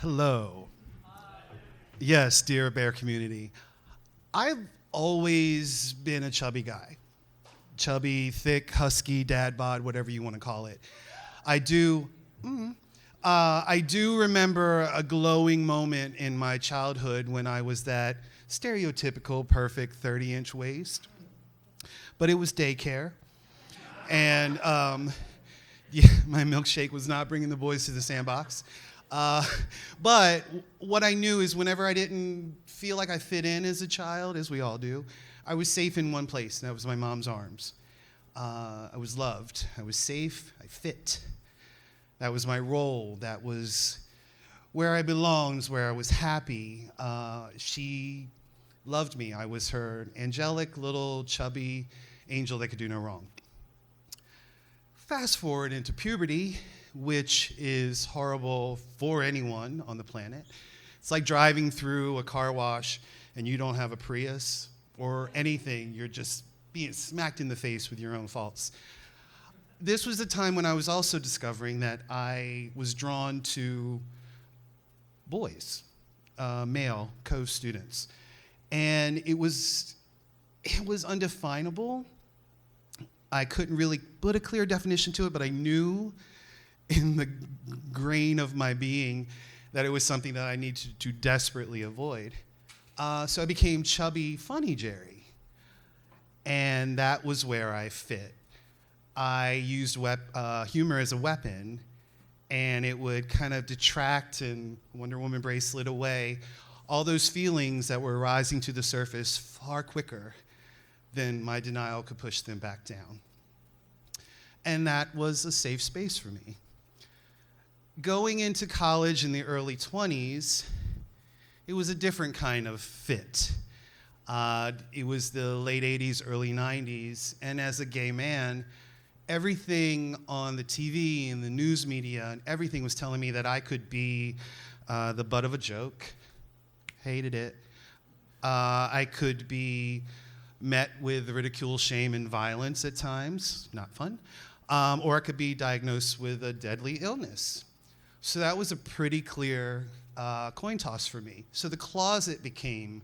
Hello. Yes, dear bear community. I've always been a chubby guy. Chubby, thick, husky, dad bod, whatever you want to call it. I do, I do remember a glowing moment in my childhood when I was that stereotypical, perfect 30-inch waist. But it was daycare. And yeah, my milkshake was not bringing the boys to the sandbox. But what I knew is whenever I didn't feel like I fit in as a child, as we all do, I was safe in one place, and that was my mom's arms. I was loved. I was safe. I fit. That was my role. That was where I belonged, where I was happy. She loved me. I was her angelic, little, chubby angel that could do no wrong. Fast forward into puberty, which is horrible for anyone on the planet. It's like driving through a car wash and you don't have a Prius or anything. You're just being smacked in the face with your own faults. This was the time when I was also discovering that I was drawn to boys, male co-students. And it was undefinable. I couldn't really put a clear definition to it, but I knew in the grain of my being that it was something that I needed to desperately avoid. So I became chubby, funny Jerry. And that was where I fit. I used humor as a weapon, and it would kind of detract and Wonder Woman bracelet away all those feelings that were rising to the surface far quicker than my denial could push them back down. And that was a safe space for me. Going into college in the early 20s, it was a different kind of fit. It was the late 80s, early 90s, and as a gay man, everything on the TV and the news media and everything was telling me that I could be the butt of a joke. Hated it. I could be met with ridicule, shame, and violence at times. Not fun. Or I could be diagnosed with a deadly illness. So that was a pretty clear coin toss for me. So the closet became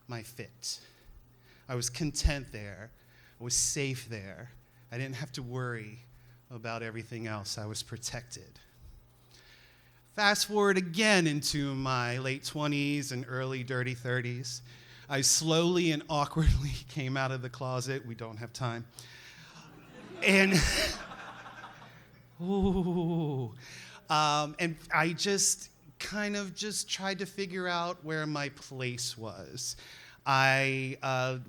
my fit. I was content there. I was safe there. I didn't have to worry about everything else. I was protected. Fast forward again into my late 20s and early dirty 30s. I slowly and awkwardly came out of the closet. We don't have time. And and I just kind of just tried to figure out where my place was. I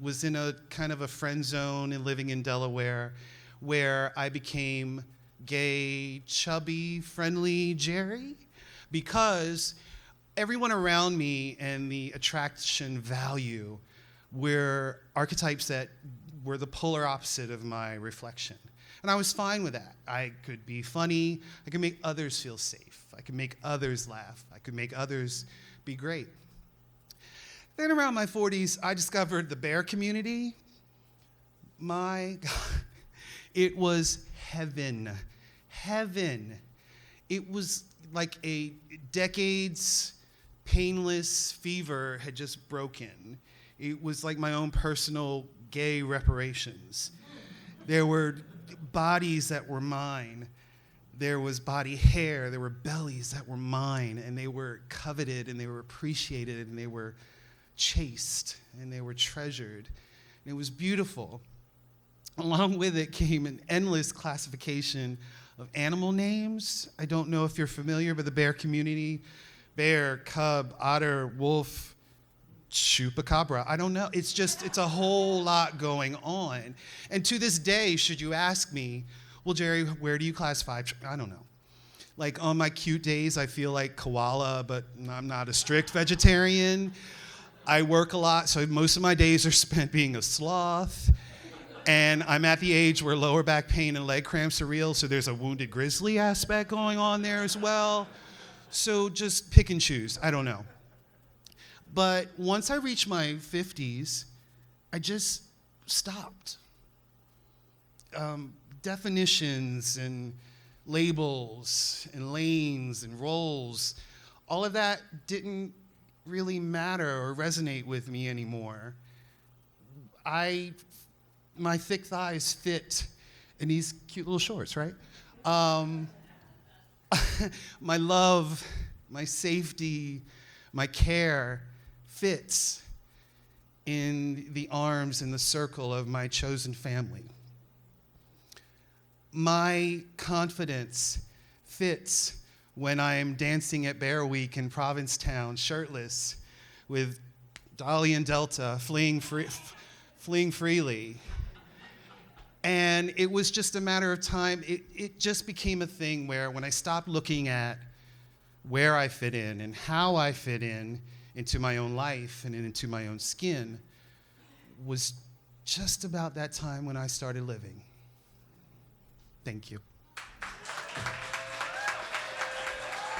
was in a kind of a friend zone and living in Delaware where I became gay, chubby, friendly Jerry because everyone around me and the attraction value were archetypes that were the polar opposite of my reflection. And I was fine with that. I could be funny. I could make others feel safe. I could make others laugh. I could make others be great. Then around my 40s, I discovered the bear community. My God, it was heaven. Heaven. It was like a decades painless fever had just broken. It was like my own personal gay reparations. There were bodies that were mine. There was body hair. There were bellies that were mine, and they were coveted, and they were appreciated, and they were chaste, and they were treasured. And it was beautiful. Along with it came an endless classification of animal names. I don't know if you're familiar with the bear community. Bear, cub, otter, wolf, chupacabra. I don't know. It's a whole lot going on. And to this day, should you ask me, well, Jerry, where do you classify? I don't know. Like on my cute days, I feel like koala, but I'm not a strict vegetarian. I work a lot, so most of my days are spent being a sloth. And I'm at the age where lower back pain and leg cramps are real, so there's a wounded grizzly aspect going on there as well. So just pick and choose. I don't know. But once I reached my 50s, I just stopped. Definitions and labels and lanes and roles all of that didn't really matter or resonate with me anymore. My thick thighs fit in these cute little shorts, right? My love, my safety, my care fits in the arms and the circle of my chosen family. My confidence fits when I'm dancing at Bear Week in Provincetown, shirtless, with Dolly and Delta fleeing freely. And it was just a matter of time. It just became a thing where when I stopped looking at where I fit in and how I fit in into my own life and into my own skin, was just about that time when I started living. Thank you.